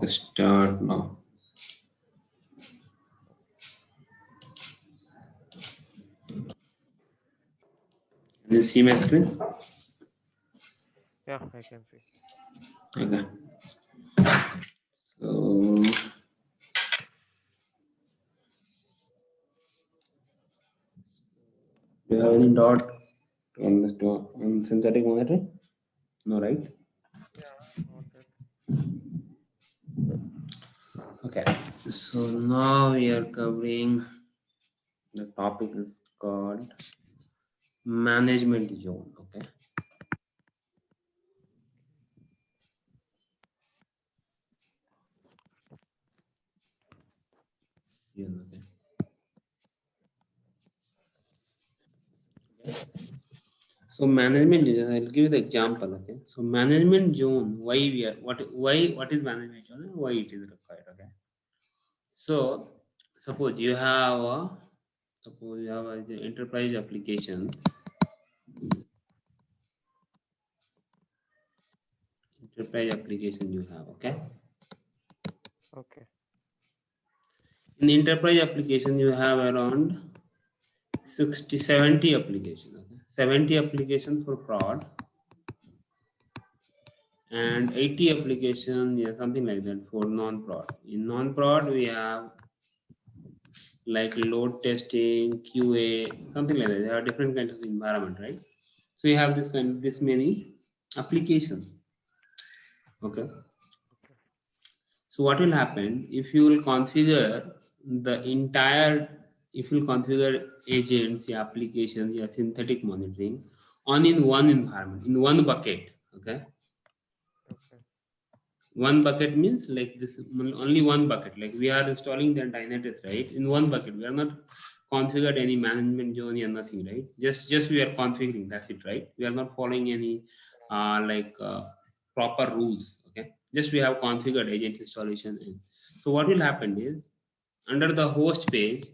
start now. Can you see my screen? Yeah, I can see. Okay. So do you have any doubt on synthetic monitoring? No, right? Yeah, noted. Okay. So now we are covering the topic is called management zone. Okay. Yeah, okay. So management zone, I'll give you the example. Okay. So management zone, why we are what is management zone and why it is required. Okay. So suppose you have the enterprise application. Enterprise application you have. Okay. Okay. In the enterprise application you have around 70 applications. Okay. 70 applications for prod and 80 application, yeah, something like that for non-prod. In non-prod we have like load testing, QA, something like that. There are different kinds of environment, right? So you have this many applications. Okay. Okay. So what will happen if you will configure the entire, if you will configure agents, your applications, your synthetic monitoring on in one environment, in one bucket. Okay. Okay. One bucket means like this, only one bucket. Like we are installing the Dynatrace, right? In one bucket, we are not configured any management zone or nothing, right? Just we are configuring. That's it, right? We are not following any proper rules. Okay, just we have configured agent installation. So what will happen is under the host page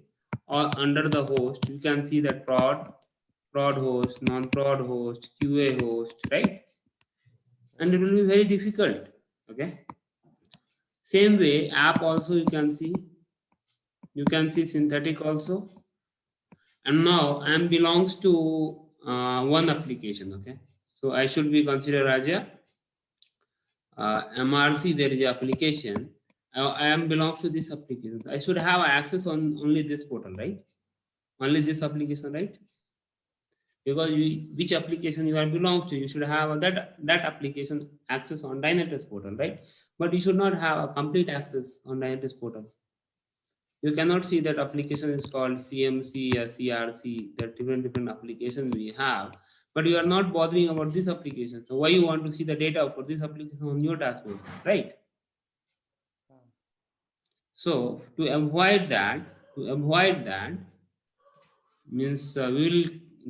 or under the host, you can see that prod host, non-prod host, QA host, right? And it will be very difficult. Okay. Same way, app also you can see synthetic also. And now M belongs to one application. Okay, so I should be considered as a MRC. There is a application. I am belongs to this application. I should have access on only this portal, right? Only this application, right? Because which application you are belongs to, you should have that application access on Dynatrace portal, right? But you should not have a complete access on Dynatrace portal. You cannot see that application is called CMC or CRC. There are different applications we have, but you are not bothering about this application. So why you want to see the data for this application on your dashboard, right? So to avoid that means we will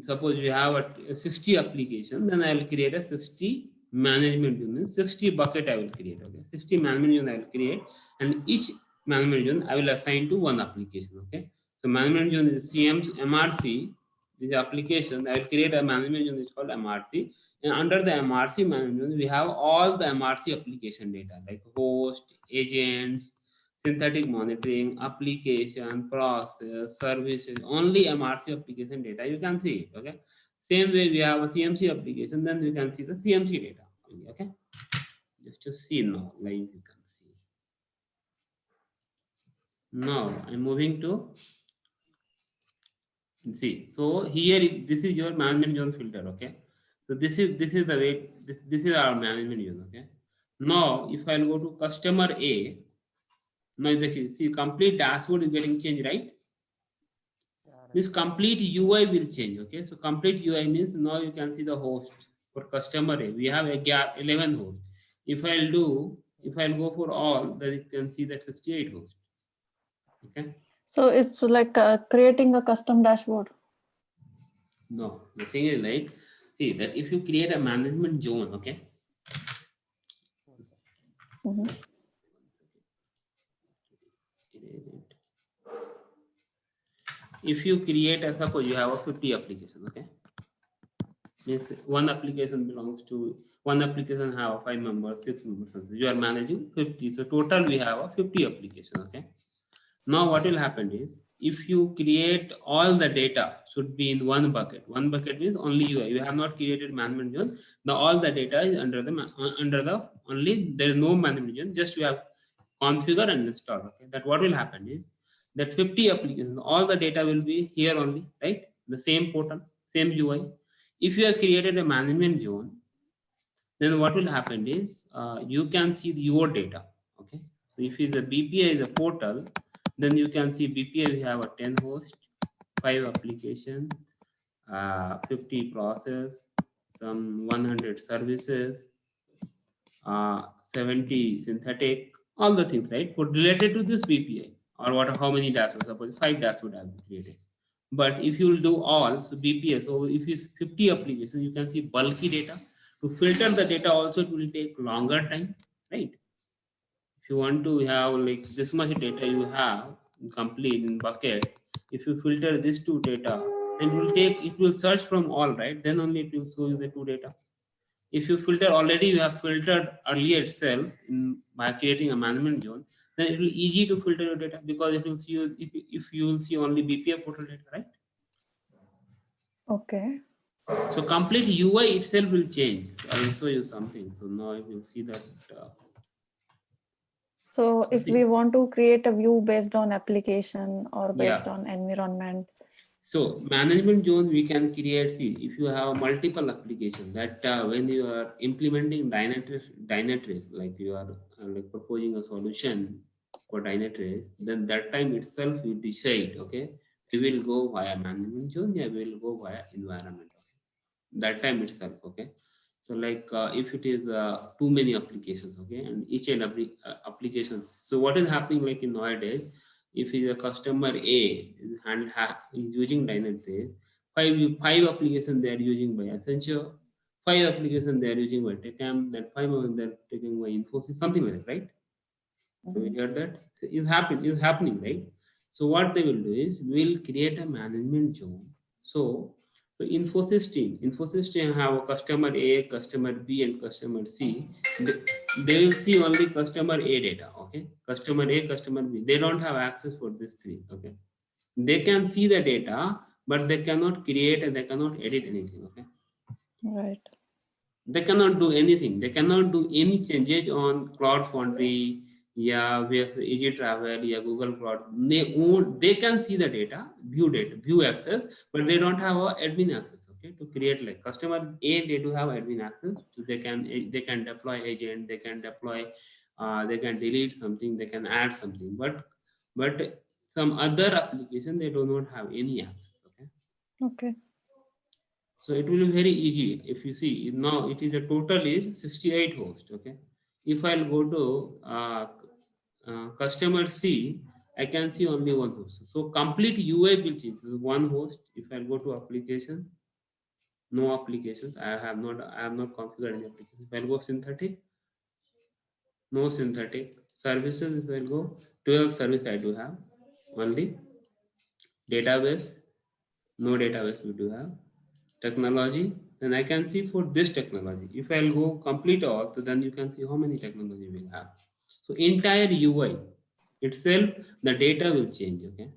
suppose we have a 60 application, then I will create a 60 management unit, 60 bucket I will create. Okay, 60 management unit I will create, and each management unit I will assign to one application. Okay, so management unit is MRC. This application I will create a management unit called MRC, and under the MRC management unit we have all the MRC application data like host, agents, synthetic monitoring, application, process, services, only MRC application data, you can see it. Okay. Same way we have a CMC application, then we can see the CMC data. Okay. Just to see now, live you can see. Now I'm moving to see. So here this is your management zone filter. Okay. So this is the way this is our management zone. Okay. Now if I'll go to customer A, now see complete dashboard is getting changed, right? This complete UI will change. Okay, so complete UI means now you can see the host for customer A. We have 11 hosts. If I'll go for all, then you can see the 68 hosts. Okay. So it's like creating a custom dashboard. No, the thing is like, see that if you create a management zone, okay. Mm-hmm. If you create a, suppose you have a 50 application, okay. Means one application belongs to one application have 5 members, 6 members. You are managing 50. So total we have a 50 application. Okay. Now what will happen is if you create all the data should be in one bucket. One bucket means only UI. You have not created management zone. The all the data is under the only there is no management zone. Just you have configure and install. Okay. That what will happen is that 50 applications, all the data will be here only, right? The same portal, same UI. If you have created a management zone, then what will happen is you can see your data. Okay. So if the BPI is a portal, then you can see BPI we have a 10 host, 5 application, 50 process, some 100 services, 70 synthetic, all the things, right? But related to this BPI or what, how many dashboards, suppose 5 dashboards have been created. But if you will do all, so BPS, so if it's 50 applications, you can see bulky data. To filter the data also, it will take longer time, right? If you want to have like this much data you have complete in bucket, if you filter this two data, then it will search from all, right? Then only it will show you the two data. If you filter already, you have filtered earlier itself by creating a management zone, then it will easy to filter your data because it will see you if you will see only BPA portal data, right? Okay. So complete UI itself will change. So I will show you something. So now you will see that. So if we want to create a view based on application or based Yeah. on environment. So management zone we can create. See, if you have multiple applications, that when you are implementing Dynatrace, like you are like proposing a solution for Dynatrace, then that time itself you decide, okay, we will go via management zone, yeah, we will go via environment. Okay? That time itself, okay. So like if it is too many applications, okay, and each and every applications. So what is happening like in nowadays? If is a customer A is using Dynatrace, five applications they are using by Accenture, 5 applications they are using by Techam, then 5 of them they are taking by Infosys, something like that, right? So we hear that so is happening, right? So what they will do is we will create a management zone. So Infosys team have a customer A, customer B, and customer C. They will see only customer A data. Okay, customer A, customer B. They don't have access for these three. Okay, they can see the data, but they cannot create and they cannot edit anything. Okay, Right. they cannot do anything. They cannot do any changes on Cloud Foundry, yeah, with Easy Travel, yeah, Google Cloud. They can see the data, view access, but they don't have a admin access. Okay, to create like customer A, they do have admin access, so they can deploy agent, they can deploy, they can delete something, they can add something, but some other application they do not have any access. Okay. Okay. So it will be very easy. If you see now it is a total is 68 host. Okay. If I'll go to customer C, I can see only one host. So complete UI will change. One host. If I go to application, no applications. I have not configured any applications. If I go synthetic, no synthetic services. If I go 12 service I do have only database. No database we do have. Technology, then I can see for this technology. If I'll go complete all, so then you can see how many technology we'll have. So entire UI itself, the data will change. Okay,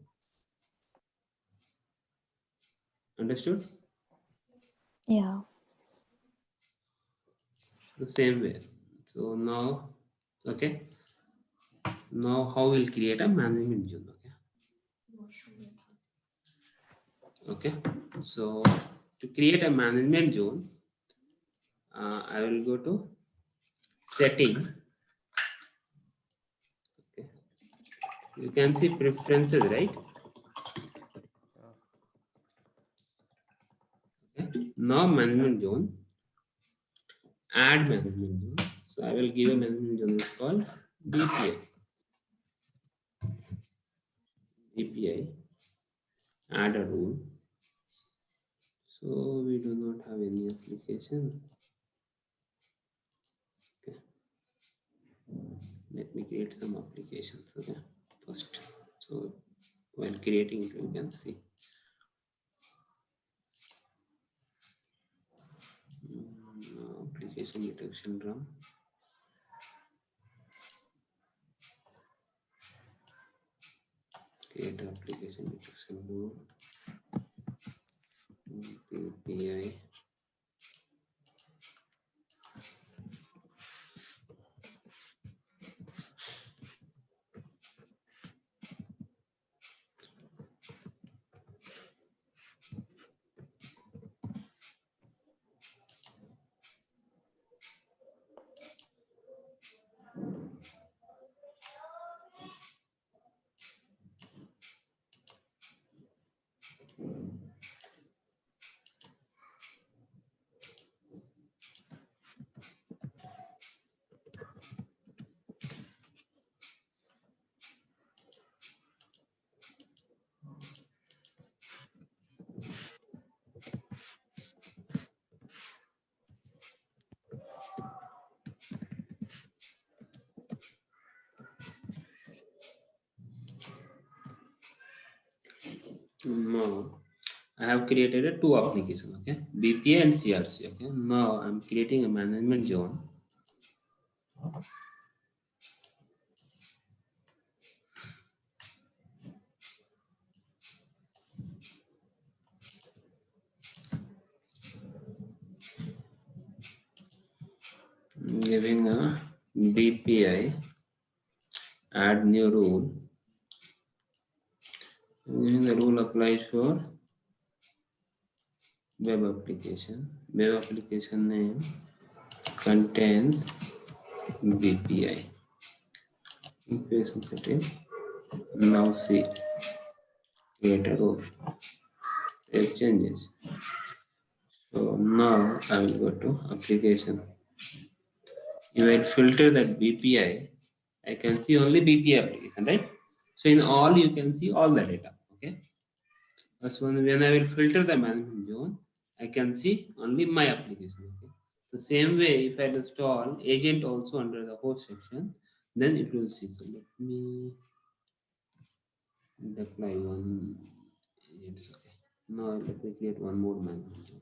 understood? Yeah. The same way. So now, okay, now how we'll create a management zone. Okay, so to create a management zone, I will go to setting. Okay, you can see preferences, right? Okay. Now management zone, add management zone. So I will give a management zone is called BPI. BPI, add a rule. So we do not have any application. Okay. Let me create some applications. Okay. First. So while creating it, you can see. application detection drum. Create application detection rule. API. Now I have created a two application, okay, BPA and CRC. Okay, now I'm creating a management zone. Giving a BPI, add new rule. Giving the rule applies for web application. Web application name contains BPI. Very sensitive. Now see, create a rule. Save changes. So now I will go to application. If I filter that BPI, I can see only BPI application, right? So in all, you can see all the data. Okay. As when I will filter the management zone, I can see only my application. Okay. The same way, if I install agent also under the host section, then it will see. So let me deploy one. It's okay. Now let me create one more management zone.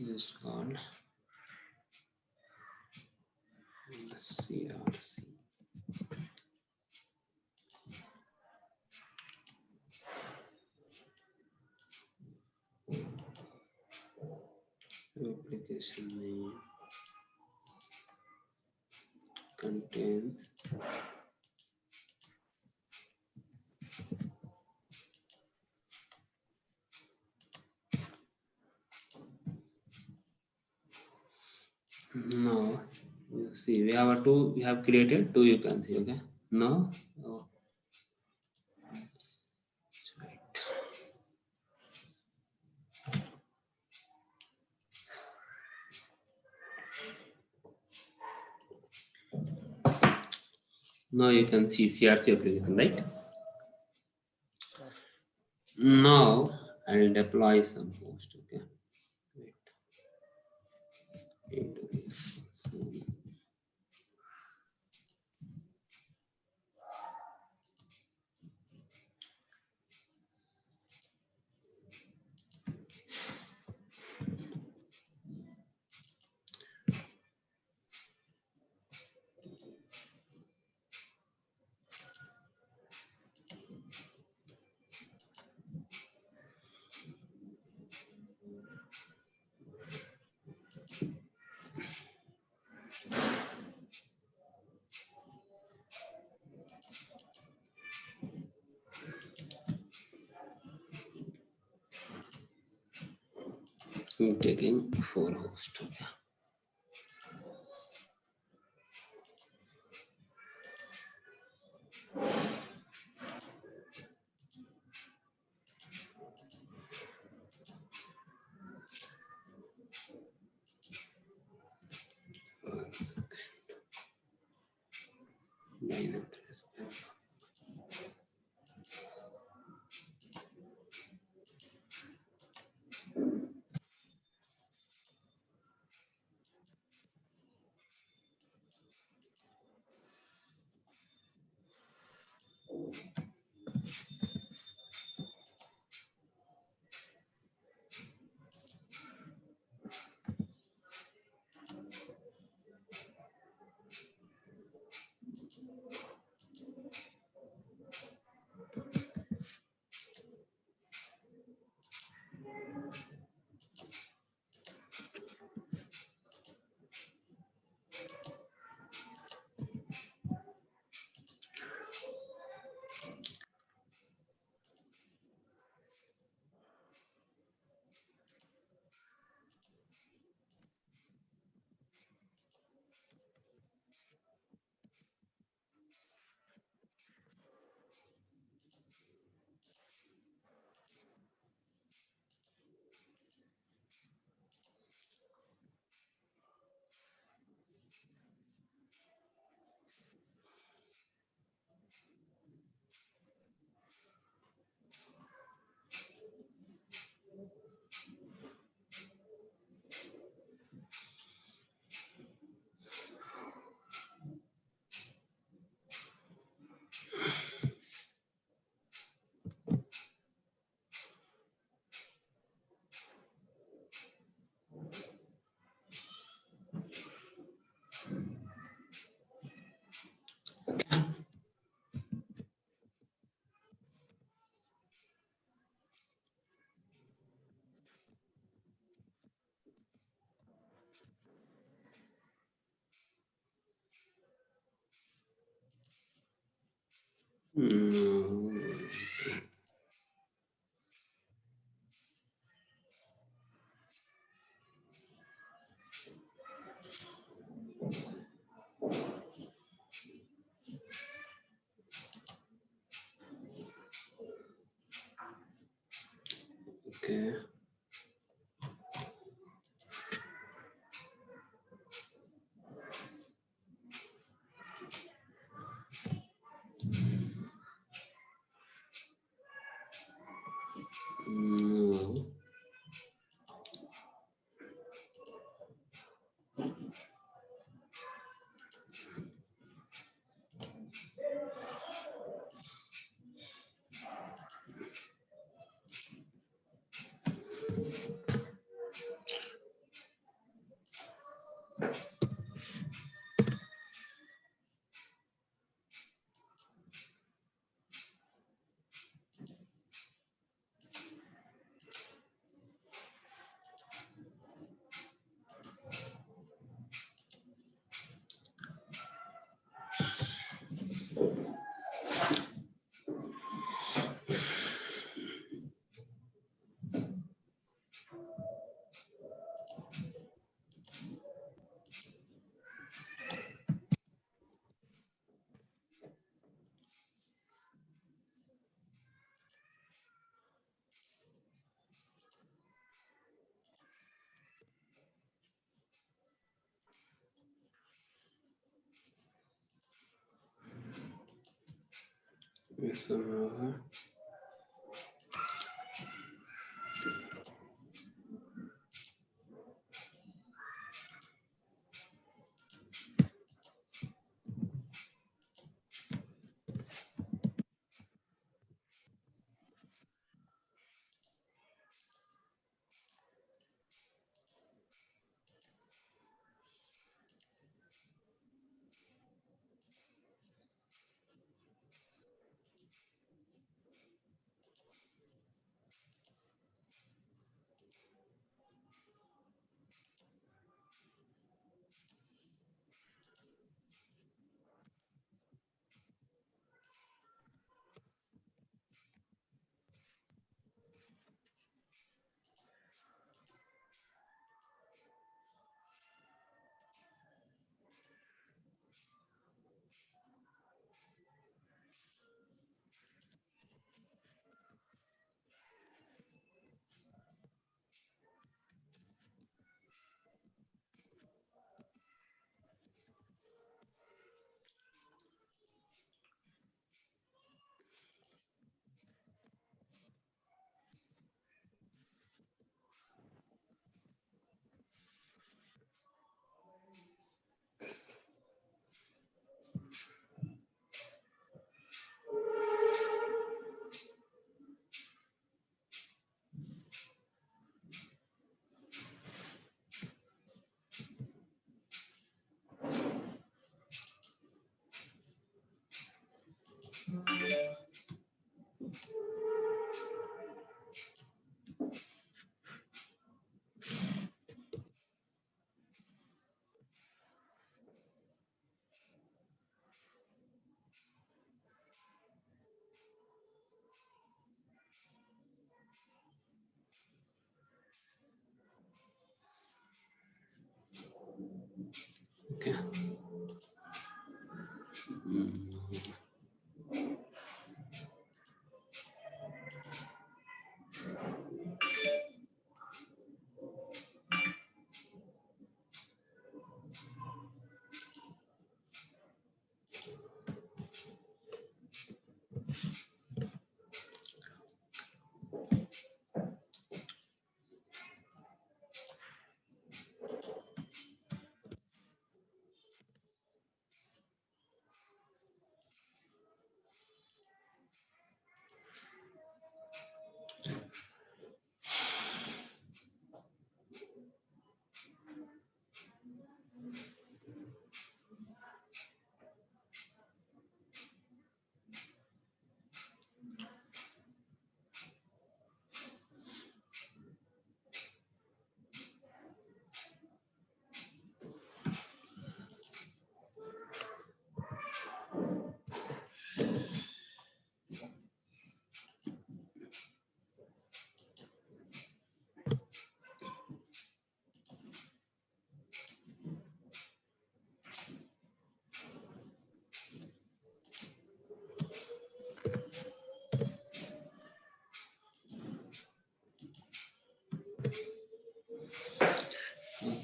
This is called CRC. Application name contains now you see we have a two, we have created two, you can see. Okay, now right. Now you can see CRC application, right? Yes. Now I'll deploy some host. Okay, wait. AWS. I'm taking 4 hosts. Okay. Line address. Mm, okay. No. Yes, okay.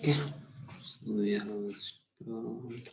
Okay. So we have installed.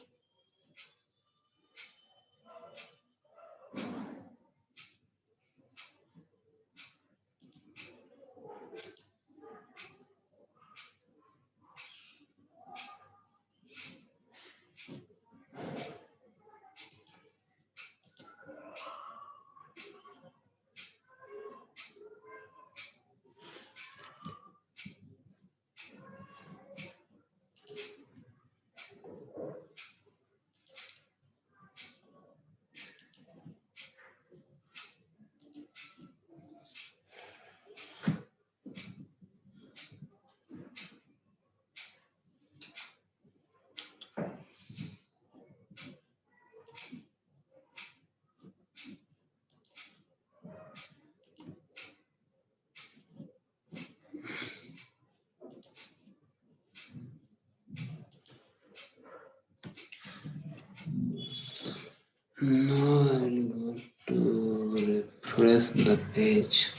Now I'm going to refresh the page.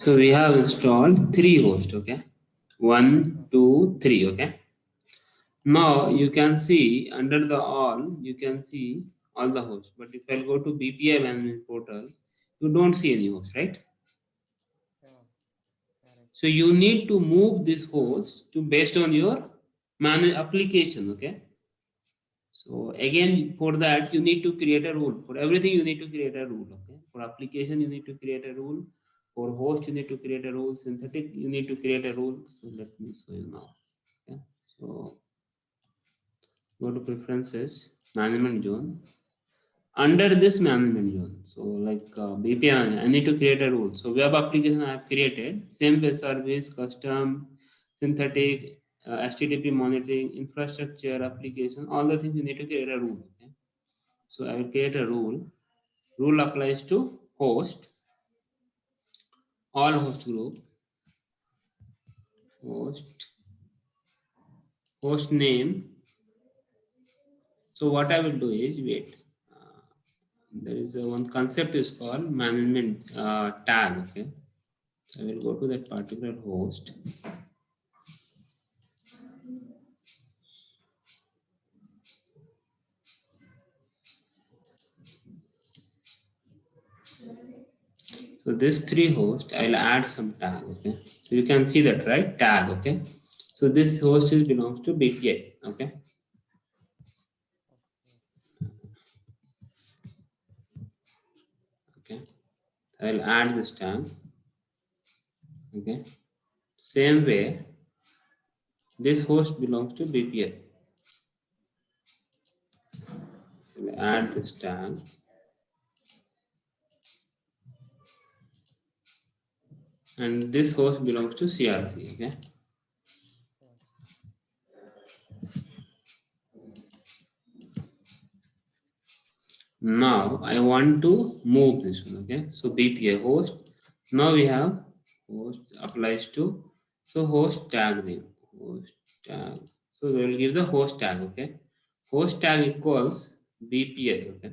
So we have installed 3 hosts, okay? 1, 2, 3, okay? Now you can see under the all, you can see all the hosts. But if I go to BPI management portal, you don't see any host, right? Yeah. Correct. So you need to move this host to based on your manage application, okay? So again, for that you need to create a rule. For everything you need to create a rule, okay? For application you need to create a rule. For host you need to create a rule. Synthetic you need to create a rule. So let me show you now. Okay? So go to preferences, management zone. Under this management zone, so like BPI, I need to create a rule. So web application I have created, same web service, custom, synthetic, HTTP monitoring, infrastructure, application, all the things you need to create a rule. Okay? So I will create a rule. Rule applies to host, all host group, host, host name. So what I will do is wait. There is a one concept is called management tag. Okay, I will go to that particular host. So this 3 host, I'll add some tag. Okay, so you can see that, right? Tag. Okay, so this host is belongs to BPI. Okay, okay, I'll add this tag. Okay, same way, this host belongs to BPI. I'll add this tag. And this host belongs to CRC. Okay. Now I want to move this one. Okay, so BPI host. Now we have host applies to, so host tag name, host tag. So we will give the host tag. Okay, host tag equals BPI. Okay,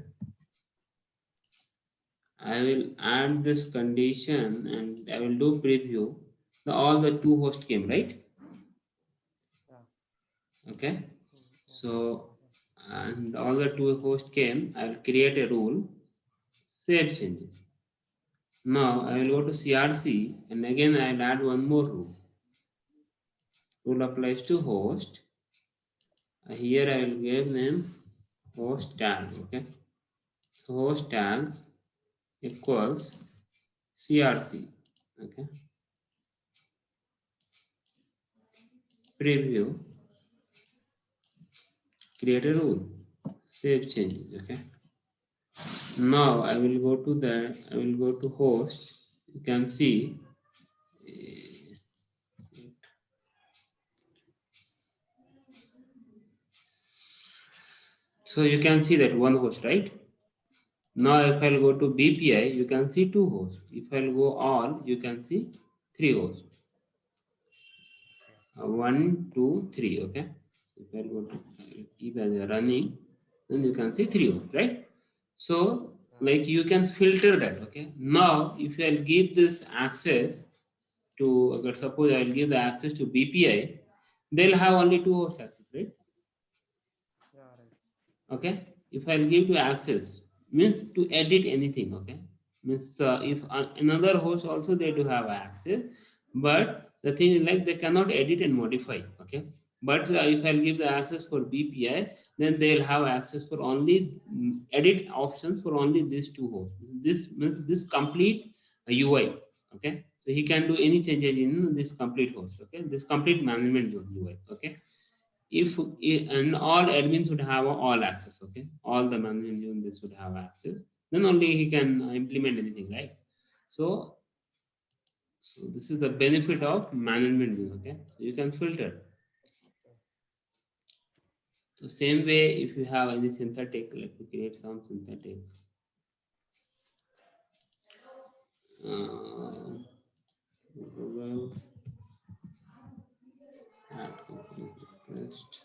I will add this condition and I will do preview. All the 2 hosts came, right? Yeah. Okay, so Yeah. and all the 2 hosts came. I will create a rule, save changes. Now I will go to CRC and again I will add one more rule. Rule applies to host. Here I will give name host tag. Okay, so host tag equals CRC. Okay, preview, create a rule, save changes. Okay, now I will go to host. You can see. So you can see that one host, right? Now if I'll go to BPI, you can see 2 hosts. If I'll go all, you can see 3 hosts. 1, 2, 3. Okay. If I'll go to keep as a running, then you can see 3 hosts, right? So like you can filter that. Okay, now if I'll give this access to, agar suppose I'll give the access to BPI, they'll have only two host access, right? Yeah, right. Okay, if I'll give to access means to edit anything. Okay, means if another host also they do have access, but the thing is like they cannot edit and modify. Okay, but if I'll give the access for BPI, then they'll have access for only edit options for only these two hosts. This means this complete UI. Okay, so he can do any changes in this complete host. Okay, this complete management zone UI. Okay, if and all admins would have all access. Okay, all the management units should have access, then only he can implement anything, right? So so this is the benefit of management view. Okay, so you can filter. So same way, if you have any synthetic, let me create some synthetic well, add company request.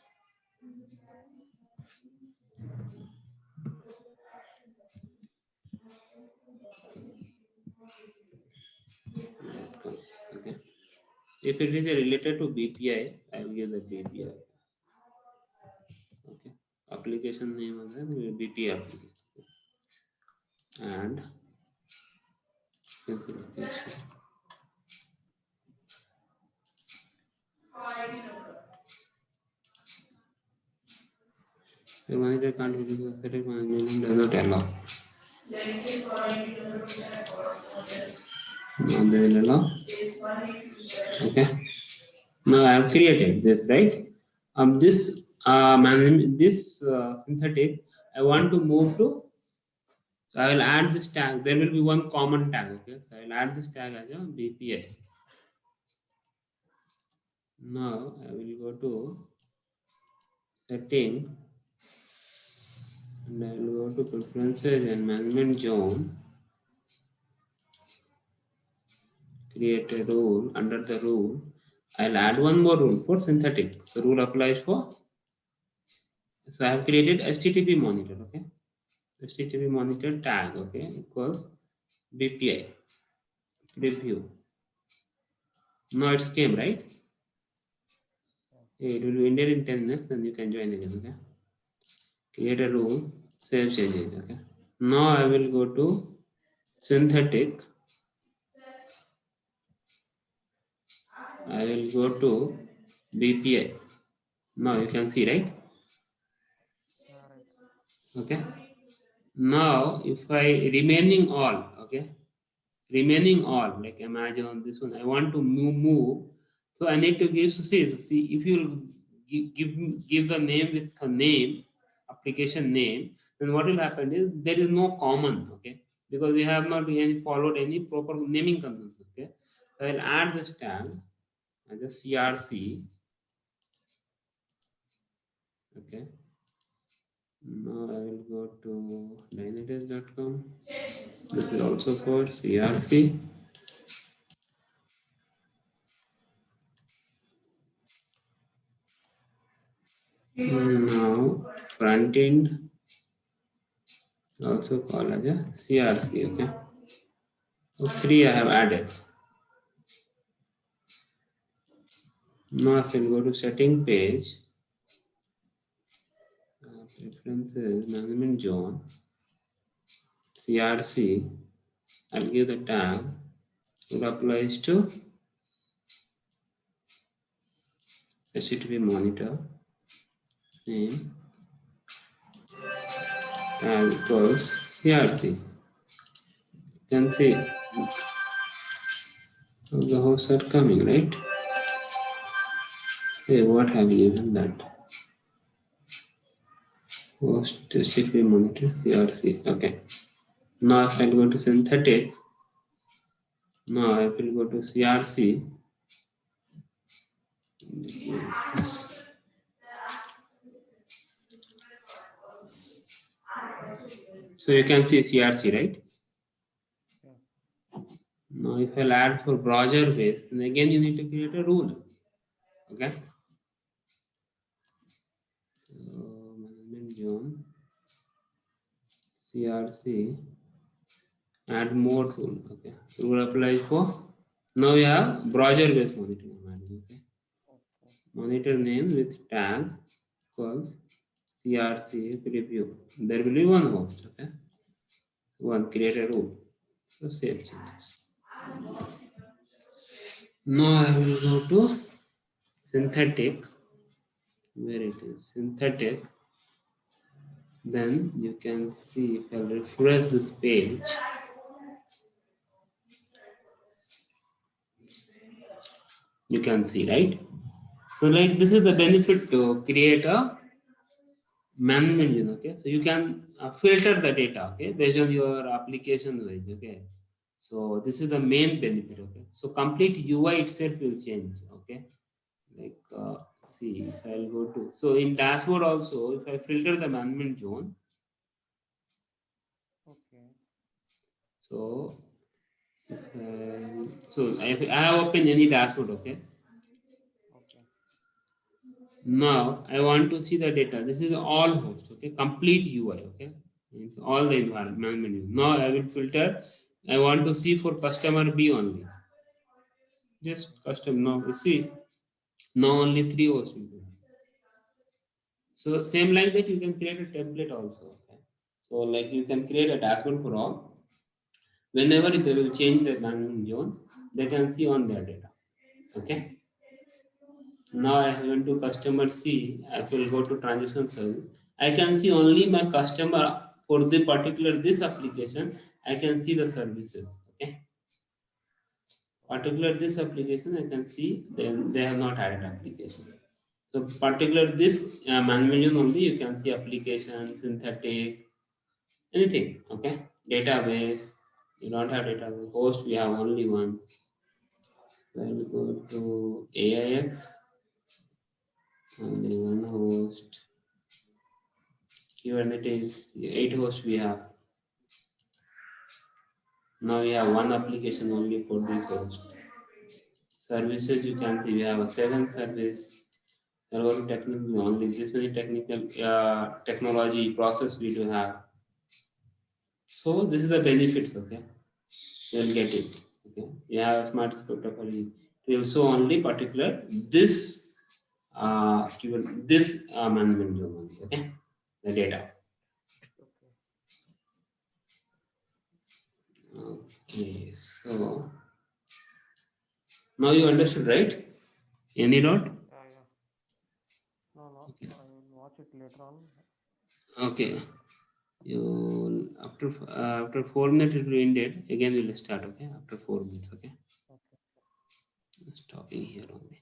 Okay, if it is related to BPI, I will give the BPI. Okay, application name of the BPI application and configuration. The manager can't use the static management does not allow. No, they will allow. Okay. Now I have created this, right? This management, this synthetic, I want to move to. So I will add this tag. There will be one common tag. Okay. So I will add this tag as a BPI. Now I will go to setting and I will go to preferences and management zone. Create a rule. Under the rule, I'll add one more rule for synthetic. So rule applies for. So I have created HTTP monitor. Okay, HTTP monitor tag. Okay, equals BPI preview. Now it's came, right. It will be ended in 10 minutes. Then you can join again. Okay, create a rule. Save changes. Okay. Now I will go to synthetic. I will go to BPI. Now you can see, right. Yeah, right. Okay. Now if I remaining all. Okay, remaining all, like imagine on this one I want to move. So I need to give, so see if you give the name with a name, application name, then what will happen is there is no common. Okay, because we have not any followed any proper naming convention. Okay, so I'll add this tag as a CRC. Okay, now I will go to dynatrace.com. This is also for CRC. Now front end also called as a CRC. Okay, so three I have added. Now I can go to setting page, preferences, management zone, CRC. I'll give the tag. It applies to HTTP monitor name tag equals CRC. You can see so the hosts are coming, right? Hey, what have you given that? Host HTTP monitor CRC. Okay. Now if I go to synthetic, now I will go to CRC. Yes. So you can see CRC, right? Yeah. Now if I'll add for browser based, then again you need to create a rule. Okay. So management zone, CRC. add more rule. Okay, rule applies for. Now we have browser based monitoring. Okay, Okay. monitor name with tag equals CRC preview. There will be one host. Okay, one create a rule. So save changes. Now I will go to synthetic. Where it is synthetic. Then you can see if I refresh this page. You can see, right? So like this is the benefit to create a management engine. Okay, so you can filter the data, okay, based on your application wise. Okay, so this is the main benefit. Okay, so complete UI itself will change. Okay, like see if I'll go to, so in dashboard also, if I filter the management zone, Okay. so I have opened any dashboard. Okay, Okay. now I want to see the data. This is all host. Okay, complete UI. Okay, means all the environment menu. Now I will filter. I want to see for customer B only. Just custom. Now you see. Now only 3 hosts will be. So same like that, you can create a template also. Okay. So like you can create a dashboard for all. Whenever they will change the management zone, they can see on their data. Okay. Now I went to customer C. I will go to transaction service. I can see only my customer for the particular this application. I can see the services. Okay. Particular this application, I can see then they have not added application. So particular this management only you can see application, synthetic, anything. Okay. Database. You don't have database. Host we have only one. So I will go to AIX. Only one host. Kubernetes, 8 hosts we have. Now we have one application only for this host. Services you can see we have a 7 service. There technical only this many technical technology process we do have. So this is the benefits. Okay, you'll get it. Okay, you have a smart script of it will show only particular this this management zone only. Okay, the data. Okay, so now you understood, right? Any doubt? Yeah, yeah. No, no. Okay. I will watch it later on. Okay. You after 4 minutes it will end it. Again we'll start. Okay, after 4 minutes. Okay, Okay. stopping here only.